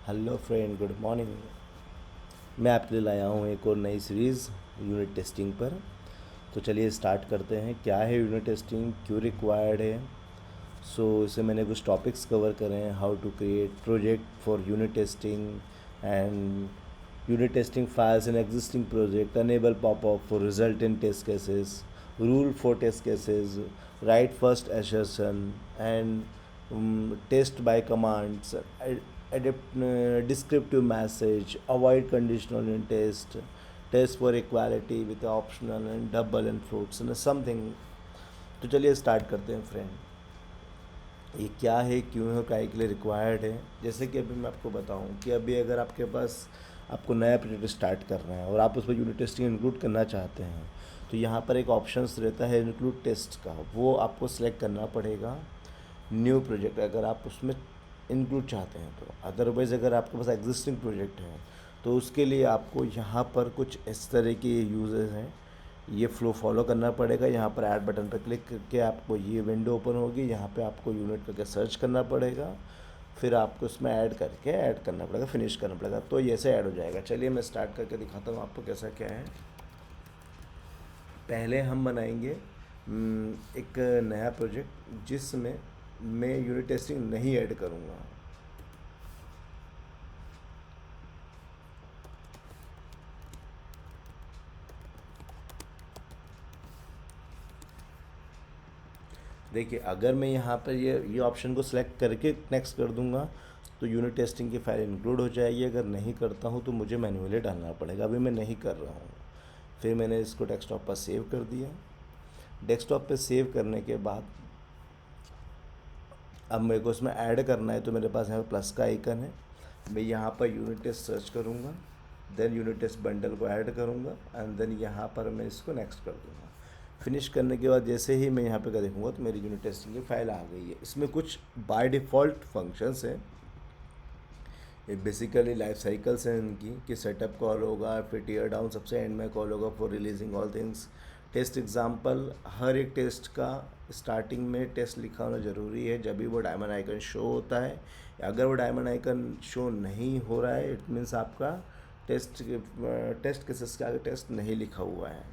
Hello friend, good morning. मैं आपके लिए लाया हूँ एक और नई सीरीज़ यूनिट टेस्टिंग पर। तो चलिए स्टार्ट करते हैं। क्या है यूनिट टेस्टिंग, क्यों रिक्वायर्ड है। इसे मैंने कुछ टॉपिक्स कवर करे हैं। How to create project for unit testing and unit testing files in existing project, enable popup for result in test cases, rule for test cases, write first assertion and test by commands, adapt descriptive message, avoid conditional in test for equality with optional and double and fruits and something। तो चलिए start करते हैं friend. ये क्या है, क्यों है, काय के लिए रिक्वायर्ड है। जैसे कि अभी मैं आपको बताऊं कि अभी अगर आपके पास आपको नया प्रोजेक्ट स्टार्ट करना है और आप उसमें यूनिट टेस्टिंग इंक्लूड करना चाहते हैं, तो यहाँ पर एक ऑप्शंस रहता है इंक्लूड टेस्ट का, वो आपको सेलेक्ट करना पड़ेगा। न्यू प्रोजेक्ट अगर आप उसमें इंक्लूड चाहते हैं तो, अदरवाइज़ अगर आपके पास एग्जिस्टिंग प्रोजेक्ट है तो उसके लिए आपको यहाँ पर कुछ इस तरह के यूजेस हैं। ये फ्लो फॉलो करना पड़ेगा। यहाँ पर ऐड बटन पर क्लिक करके आपको ये विंडो ओपन होगी। यहाँ पे आपको यूनिट करके सर्च करना पड़ेगा, फिर आपको इसमें ऐड करके ऐड करना पड़ेगा, फिनिश करना पड़ेगा, तो ये ऐसे ऐड हो जाएगा। चलिए मैं स्टार्ट करके दिखाता हूँ आपको कैसा क्या है। पहले हम बनाएंगे एक नया प्रोजेक्ट जिसमें मैं यूनिट टेस्टिंग नहीं ऐड करूँगा। देखिए, अगर मैं यहाँ पर ये ऑप्शन को सिलेक्ट करके नेक्स्ट कर दूंगा तो यूनिट टेस्टिंग की फाइल इंक्लूड हो जाएगी। अगर नहीं करता हूँ तो मुझे मैन्युअली डालना पड़ेगा। अभी मैं नहीं कर रहा हूँ। फिर मैंने इसको डेस्कटॉप पर सेव कर दिया। डेस्कटॉप पे सेव करने के बाद अब मेरे को इसमें ऐड करना है, तो मेरे पास यहाँ प्लस का आइकन है। मैं यहाँ पर यूनिट टेस्ट सर्च करूँगा, देन यूनिट टेस्ट बंडल को ऐड करूँगा एंड देन यहाँ पर मैं इसको नेक्स्ट कर दूँगा। फिनिश करने के बाद जैसे ही मैं यहाँ पे देखूँगा तो मेरी यूनिट टेस्टिंग की फाइल आ गई है। इसमें कुछ बाय डिफ़ॉल्ट फंक्शंस हैं। ये बेसिकली लाइफ साइकिल्स हैं इनकी, कि सेटअप कॉल होगा, फिर टीयर डाउन सबसे एंड में कॉल होगा for releasing all things. Test example, हर एक टेस्ट का स्टार्टिंग में टेस्ट लिखा होना ज़रूरी है जब भी वो डायमंड आइकन शो होता है। अगर वो डायमंड आइकन शो नहीं हो रहा है इट मीन्स आपका टेस्ट केसेस के आगे टेस्ट नहीं लिखा हुआ है।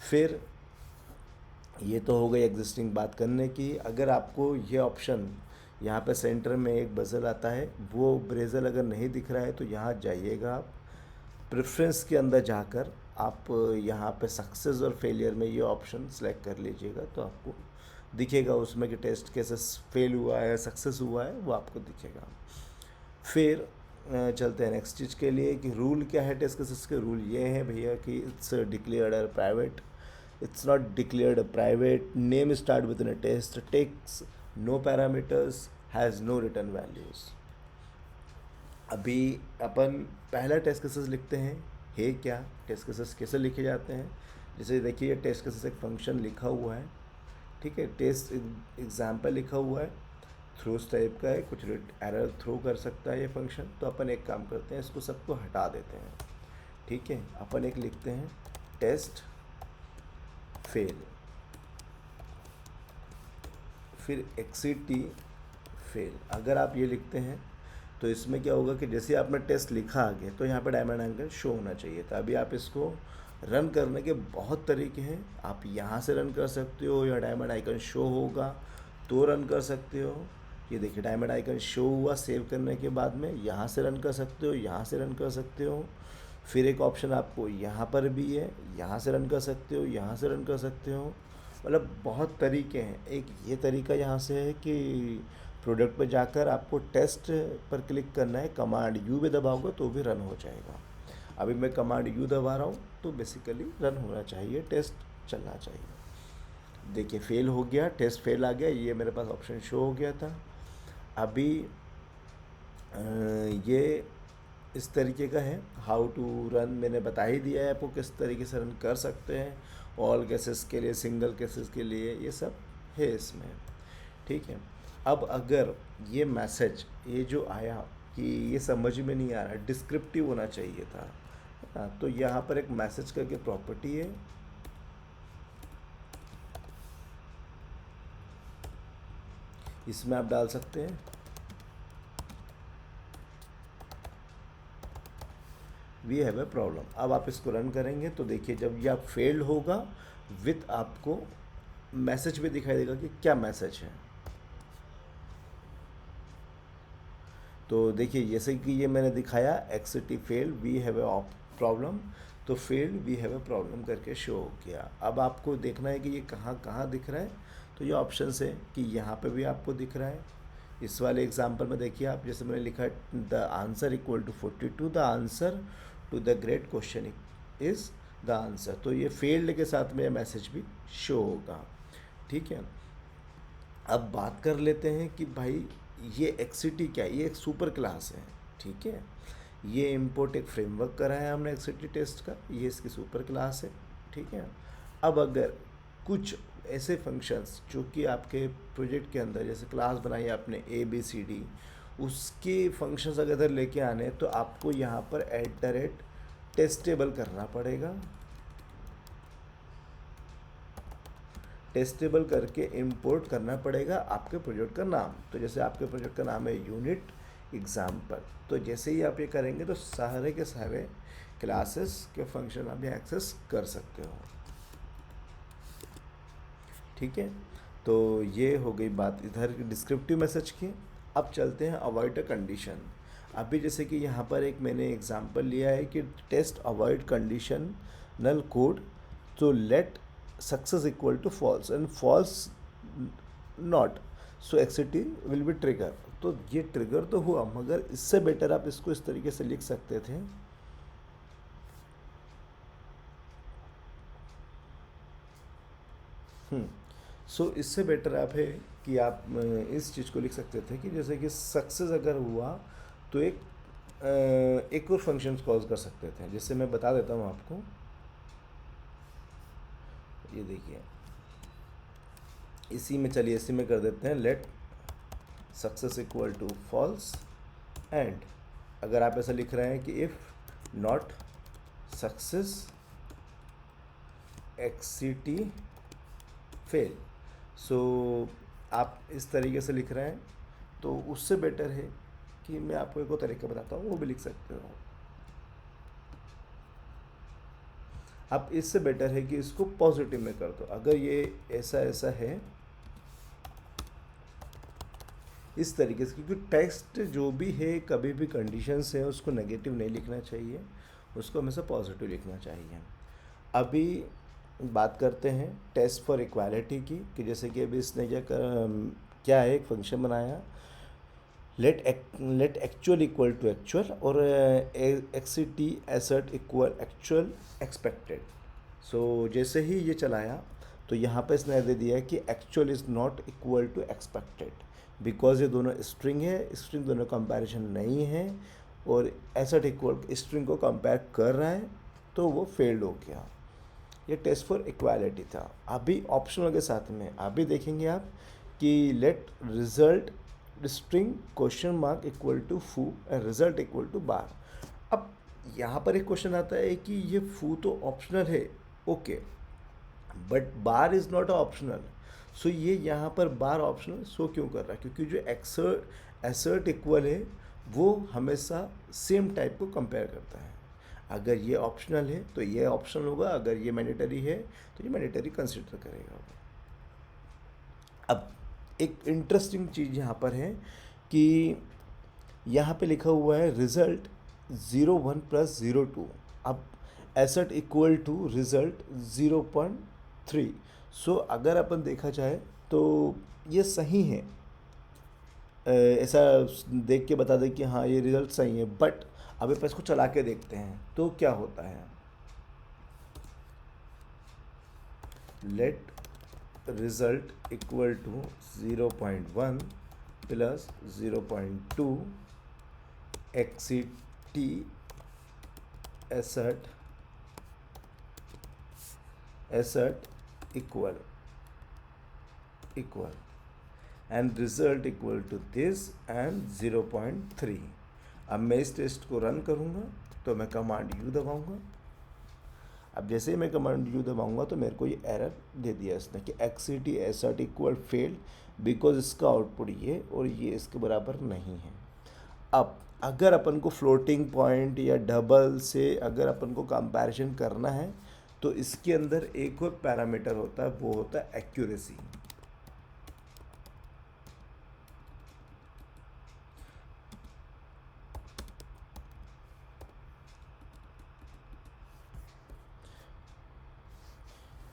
फिर ये तो हो गई एग्जिस्टिंग बात करने की। अगर आपको ये ऑप्शन यहाँ पे सेंटर में एक बजल आता है, वो ब्रेजल अगर नहीं दिख रहा है तो यहाँ जाइएगा आप प्रेफरेंस के अंदर जाकर आप यहाँ पे सक्सेस और फेलियर में ये ऑप्शन सेलेक्ट कर लीजिएगा, तो आपको दिखेगा उसमें कि टेस्ट केसेस फेल हुआ है सक्सेस हुआ है, वो आपको दिखेगा। फिर चलते हैं नेक्स्ट चीज़ के लिए कि रूल क्या है टेस्ट केसेस के। रूल ये है भैया कि it's declared private, it's not declared a private, name start within a test, takes no parameters, has no return values। अभी अपन पहला टेस्ट केसेस लिखते हैं। है क्या टेस्ट केसेस कैसे लिखे जाते हैं, जैसे देखिए टेस्ट केसेस एक फंक्शन लिखा हुआ है, ठीक है। टेस्ट एग्जाम्पल लिखा हुआ है, थ्रोस टाइप का है, कुछ एरर थ्रो कर सकता है ये फंक्शन। तो अपन एक काम करते हैं, इसको सबको हटा देते हैं, ठीक है। अपन एक लिखते हैं टेस्ट फेल, फिर एक्सिटी फेल। अगर आप ये लिखते हैं तो इसमें क्या होगा कि जैसे आपने टेस्ट लिखा आगे तो यहाँ पे डायमंड आइकन शो होना चाहिए था। अभी आप इसको रन करने के बहुत तरीके हैं। आप यहाँ से रन कर सकते हो या डायमंड आइकन शो होगा तो रन कर सकते हो। ये देखिए डायमंड आइकन शो हुआ सेव करने के बाद में, यहाँ से रन कर सकते हो, यहाँ से रन कर सकते हो। फिर एक ऑप्शन आपको यहाँ पर भी है, यहाँ से रन कर सकते हो, यहाँ से रन कर सकते हो। मतलब बहुत तरीके हैं। एक ये तरीका यहाँ से है कि प्रोडक्ट पे जाकर आपको टेस्ट पर क्लिक करना है, कमांड यू भी दबाओगे तो भी रन हो जाएगा। अभी मैं कमांड यू दबा रहा हूँ तो बेसिकली रन होना चाहिए, टेस्ट चलना चाहिए। देखिए फेल हो गया, टेस्ट फेल आ गया, ये मेरे पास ऑप्शन शो हो गया था। अभी ये इस तरीके का है। हाउ टू रन मैंने बता ही दिया है आपको, किस तरीके से रन कर सकते हैं। ऑल केसेस के लिए, सिंगल केसेस के लिए, ये सब है इसमें, ठीक है। अब अगर ये मैसेज ये जो आया कि ये समझ में नहीं आ रहा, डिस्क्रिप्टिव होना चाहिए था, तो यहाँ पर एक मैसेज करके प्रॉपर्टी है, इसमें आप डाल सकते हैं वी हैव ए प्रॉब्लम। अब आप इसको रन करेंगे तो देखिए जब ये आप फेल्ड होगा विथ आपको मैसेज भी दिखाई देगा कि क्या मैसेज है। तो देखिए जैसे कि ये मैंने दिखाया XCT failed we have a problem, तो failed we have a problem करके शो हो गया। अब आपको देखना है कि ये कहाँ कहाँ दिख रहा है, तो ये ऑप्शन है कि यहाँ पे भी आपको दिख रहा है। इस वाले एग्जांपल में देखिए आप, जैसे मैंने लिखा है the answer equal to 42, the answer to the great question is the answer, तो ये फेल्ड के साथ में मैसेज भी शो होगा। ठीक है, अब बात कर लेते हैं कि भाई ये एक्सिटी क्या है। ये एक सुपर क्लास है। ठीक है, ये इंपोर्ट एक फ्रेमवर्क करा है हमने एक्सिटी टेस्ट का, ये इसकी सुपर क्लास है। ठीक है, अब अगर कुछ ऐसे फंक्शंस जो कि आपके प्रोजेक्ट के अंदर, जैसे क्लास बनाई आपने ABCD, उसके फंक्शंस अगर इधर लेके आने तो आपको यहाँ पर @टेस्टेबल करना पड़ेगा। टेस्टेबल करके इंपोर्ट करना पड़ेगा आपके प्रोजेक्ट का नाम। तो जैसे आपके प्रोजेक्ट का नाम है यूनिट एग्जाम्पल, तो जैसे ही आप ये करेंगे तो सारे के सारे क्लासेस के फंक्शन आप एक्सेस कर सकते हो। ठीक है, तो ये हो गई बात इधर डिस्क्रिप्टिव मैसेज की। अब चलते हैं अवॉइड अ कंडीशन। अभी जैसे कि यहाँ पर एक मैंने एग्जांपल लिया है कि टेस्ट अवॉइड कंडीशनल कोड, तो let success equal to false and false not, so XCT will be trigger. तो ये ट्रिगर तो हुआ, मगर इससे बेटर आप इसको इस तरीके से लिख सकते थे सो इससे बेटर आप है कि आप इस चीज़ को लिख सकते थे कि जैसे कि सक्सेस अगर हुआ तो एक और फंक्शन कॉल कर सकते थे। जैसे मैं बता देता हूँ आपको, ये देखिए इसी में, चलिए इसी में कर देते हैं let success equal to false, and अगर आप ऐसा लिख रहे हैं कि if not success exit fail, so आप इस तरीके से लिख रहे हैं, तो उससे बेटर है कि मैं आपको एक और तरीका बताता हूँ, वो भी लिख सकते हो आप। इससे बेटर है कि इसको पॉजिटिव में कर दो। अगर ये ऐसा ऐसा है इस तरीके से, क्योंकि टेक्स्ट जो भी है कभी भी कंडीशंस है उसको नेगेटिव नहीं लिखना चाहिए, उसको हमेशा पॉजिटिव लिखना चाहिए। अभी बात करते हैं टेस्ट फॉर इक्वालिटी की, कि जैसे कि अभी इसने क्या है, एक फंक्शन बनाया let actual equal to actual और exit assert equal actual expected. So जैसे ही ये चलाया तो यहाँ पे इसने दे दिया कि actual is not equal to expected, because ये दोनों स्ट्रिंग है, स्ट्रिंग दोनों कंपैरिजन नहीं है, और एसर्ट इक्वल स्ट्रिंग को कंपेयर कर रहा है, तो वो फेल्ड हो गया। ये टेस्ट फॉर इक्वालिटी था। अभी ऑप्शनल के साथ में अभी देखेंगे आप कि let result string question mark equal to foo and result equal to bar. अब यहाँ पर एक क्वेश्चन आता है कि ये फू तो ऑप्शनल है, okay, but bar is not optional. So ये यहाँ पर बार ऑप्शनल शो क्यों कर रहा है, क्योंकि जो एसर्ट इक्वल है वो हमेशा सेम टाइप को कंपेयर करता है। अगर ये ऑप्शनल है तो ये ऑप्शनल होगा, अगर ये मैंडेटरी है तो ये मैंडेटरी कंसिडर करेगा। अब एक इंटरेस्टिंग चीज़ यहाँ पर है कि यहाँ पे लिखा हुआ है रिज़ल्ट 0.1 + 0.2। अब एसर्ट इक्वल टू रिज़ल्ट 0.3। सो अगर अपन देखा जाए तो ये सही है, ऐसा देख के बता दें कि हाँ ये रिज़ल्ट सही है, बट अब अपन इसको चला के देखते हैं तो क्या होता है। Let result equal to 0.1 + 0.2 XCT assert equal and result equal to this and 0.3। अब मैं इस टेस्ट को रन करूँगा तो मैं कमांड यू दबाऊँगा। अब जैसे ही मैं कमांड यू दबाऊँगा तो मेरे को ये एरर दे दिया इसने कि एक्सिटी एसर्ट इक्वल फेल्ड, बिकॉज इसका आउटपुट ये और ये इसके बराबर नहीं है। अब अगर अपन को फ्लोटिंग पॉइंट या डबल से अगर अपन को कंपैरिजन करना है तो इसके अंदर एक और पैरामीटर होता है, वो होता है एक्यूरेसी।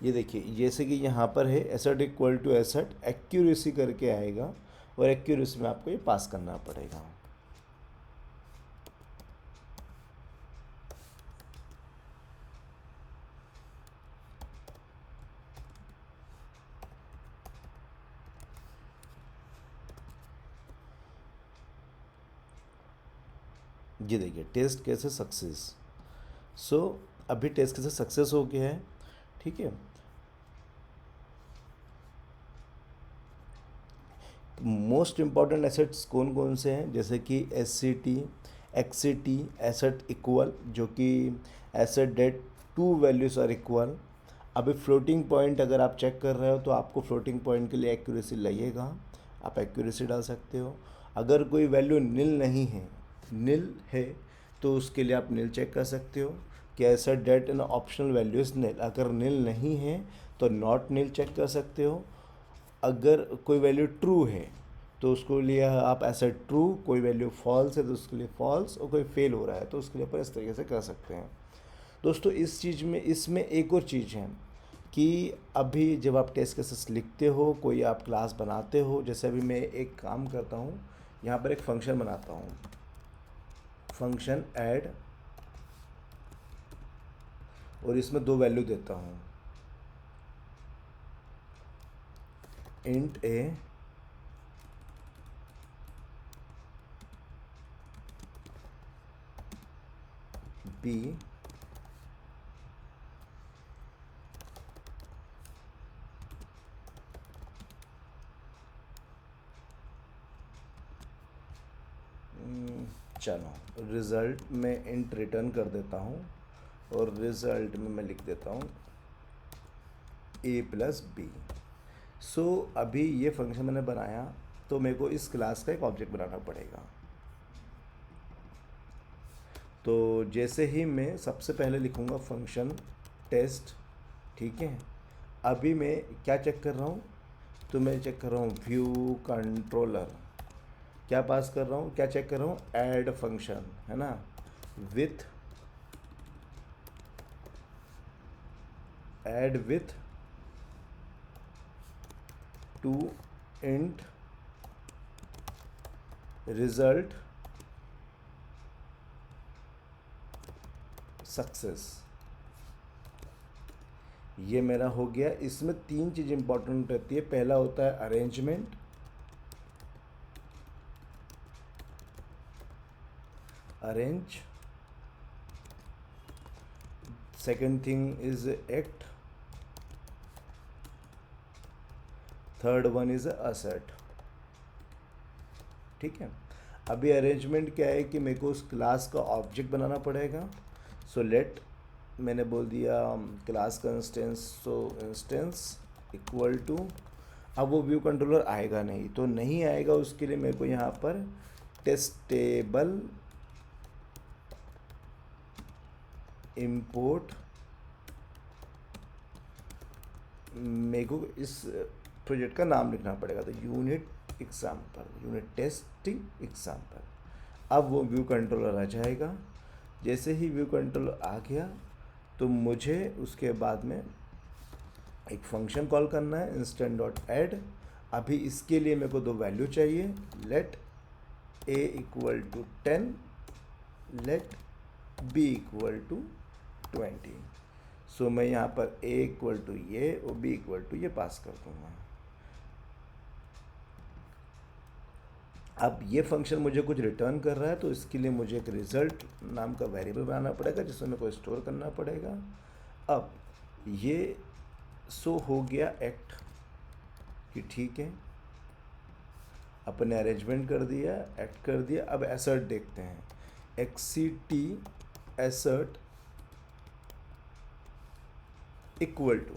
ये देखिए जैसे कि यहाँ पर है assert equal to assert accuracy करके आएगा, और एक्यूरेसी में आपको ये पास करना पड़ेगा। ये देखिए टेस्ट कैसे सक्सेस। सो अभी टेस्ट कैसे सक्सेस हो गया है, ठीक है। मोस्ट इम्पॉर्टेंट एसेट्स कौन कौन से हैं, जैसे कि S C T, X C T, assert equal, जो कि assert that two values are equal. अभी फ्लोटिंग पॉइंट अगर आप चेक कर रहे हो तो आपको फ्लोटिंग पॉइंट के लिए एक्यूरेसी लगेगा, आप एक्यूरेसी डाल सकते हो। अगर कोई वैल्यू नील नहीं है, नील है तो उसके लिए आप नील चेक कर सकते हो कि एसेट डेट इन ऑप्शनल वैल्यूज नील। अगर नील नहीं है तो नॉट नील चेक कर सकते हो। अगर कोई वैल्यू ट्रू है तो उसको लिए आप ऐसा ट्रू, कोई वैल्यू फॉल्स है तो उसके लिए फॉल्स, और कोई फेल हो रहा है तो उसके लिए अपन इस तरीके से कर सकते हैं। दोस्तों इस चीज़ में, इसमें एक और चीज़ है कि अभी जब आप टेस्ट केसेस लिखते हो, कोई आप क्लास बनाते हो, जैसे अभी मैं एक काम करता हूँ, यहाँ पर एक फंक्शन बनाता हूँ, फंक्शन ऐड, और इसमें दो वैल्यू देता हूँ, इंट ए बी चलो रिज़ल्ट में इंट रिटर्न कर देता हूँ, और रिज़ल्ट में मैं लिख देता हूँ ए प्लस बी। सो अभी ये फंक्शन मैंने बनाया तो मेरे को इस क्लास का एक ऑब्जेक्ट बनाना पड़ेगा। तो जैसे ही मैं सबसे पहले लिखूँगा फंक्शन टेस्ट, ठीक है। अभी मैं क्या चेक कर रहा हूँ, तो मैं चेक कर रहा हूँ व्यू कंट्रोलर, क्या पास कर रहा हूँ, क्या चेक कर रहा हूँ, ऐड फंक्शन, है ना, with add with to int result success. ये मेरा हो गया। इसमें तीन चीज़ इंपॉर्टेंट रहती है। पहला होता है arrangement, arrange, second thing is act, third one is asset, ठीक है। अभी अरेंजमेंट क्या है कि मेरे को उस क्लास का ऑब्जेक्ट बनाना पड़ेगा। सो लेट, मैंने बोल दिया क्लास का instance, so instance equal to, अब वो व्यू कंट्रोलर आएगा नहीं, तो नहीं आएगा उसके लिए मेरे को यहाँ पर टेस्टेबल इंपोर्ट, मेरे को इस प्रोजेक्ट का नाम लिखना पड़ेगा, तो unit example, unit testing example. अब वो व्यू कंट्रोलर आ जाएगा। जैसे ही व्यू कंट्रोलर आ गया तो मुझे उसके बाद में एक फंक्शन कॉल करना है, इंस्टेंट डॉट ऐड। अभी इसके लिए मेरे को दो वैल्यू चाहिए, let A equal to 10, let B equal to 20। So मैं यहाँ पर ए इक्वल टू ये और बी इक्वल टू ये पास कर दूंगा। अब ये फंक्शन मुझे कुछ रिटर्न कर रहा है, तो इसके लिए मुझे एक रिज़ल्ट नाम का वेरिएबल बनाना पड़ेगा जिसमें मेरे को स्टोर करना पड़ेगा। अब ये सो हो गया एक्ट कि ठीक है, अपने अरेंजमेंट कर दिया, एक्ट कर दिया। अब एसर्ट देखते हैं, एक्सीटी एसर्ट इक्वल टू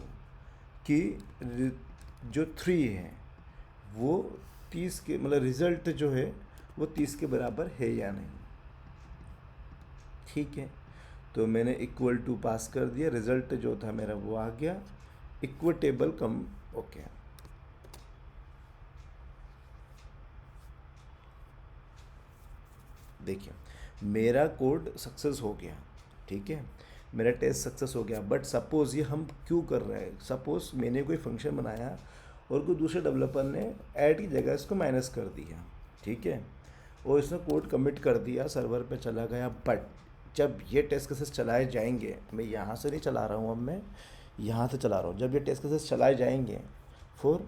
कि जो 3 है वो 30 के, मतलब रिज़ल्ट जो है वो 30 के बराबर है या नहीं। ठीक है, तो मैंने इक्वल टू पास कर दिया, रिजल्ट जो था मेरा वो आ गया, इक्विटेबल कम। ओके, देखिए मेरा कोड सक्सेस हो गया, ठीक है, मेरा टेस्ट सक्सेस हो गया। बट सपोज़ ये हम क्यों कर रहे हैं, सपोज़ मैंने कोई फंक्शन बनाया और कोई दूसरे डेवलपर ने ऐड की जगह इसको माइनस कर दिया, ठीक है, और इसने कोड कमिट कर दिया, सर्वर पे चला गया। बट जब ये टेस्ट केसेस चलाए जाएंगे, मैं यहाँ से नहीं चला रहा हूँ, अब मैं यहाँ से चला रहा हूँ, जब ये टेस्ट केसेस चलाए जाएंगे फिर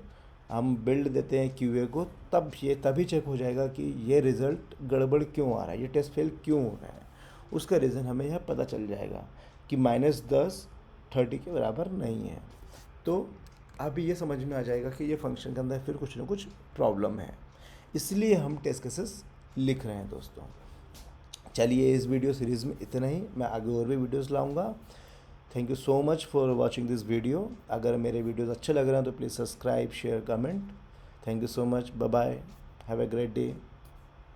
हम बिल्ड देते हैं क्यूए को, तब ये तभी चेक हो जाएगा कि ये रिज़ल्ट गड़बड़ क्यों आ रहा है, ये टेस्ट फेल क्यों हो रहा है। उसका रीज़न हमें यह पता चल जाएगा कि -10 30 के बराबर नहीं है। तो अभी ये समझ में आ जाएगा कि ये फंक्शन के अंदर फिर कुछ ना कुछ प्रॉब्लम है, इसलिए हम टेस्ट केसेस लिख रहे हैं दोस्तों। चलिए इस वीडियो सीरीज़ में इतना ही, मैं आगे और भी वीडियोस लाऊंगा। Thank you so much for watching this video. अगर मेरे वीडियोस अच्छे लग रहे हैं तो please subscribe, share, comment. Thank you so much, bye bye, have a great day.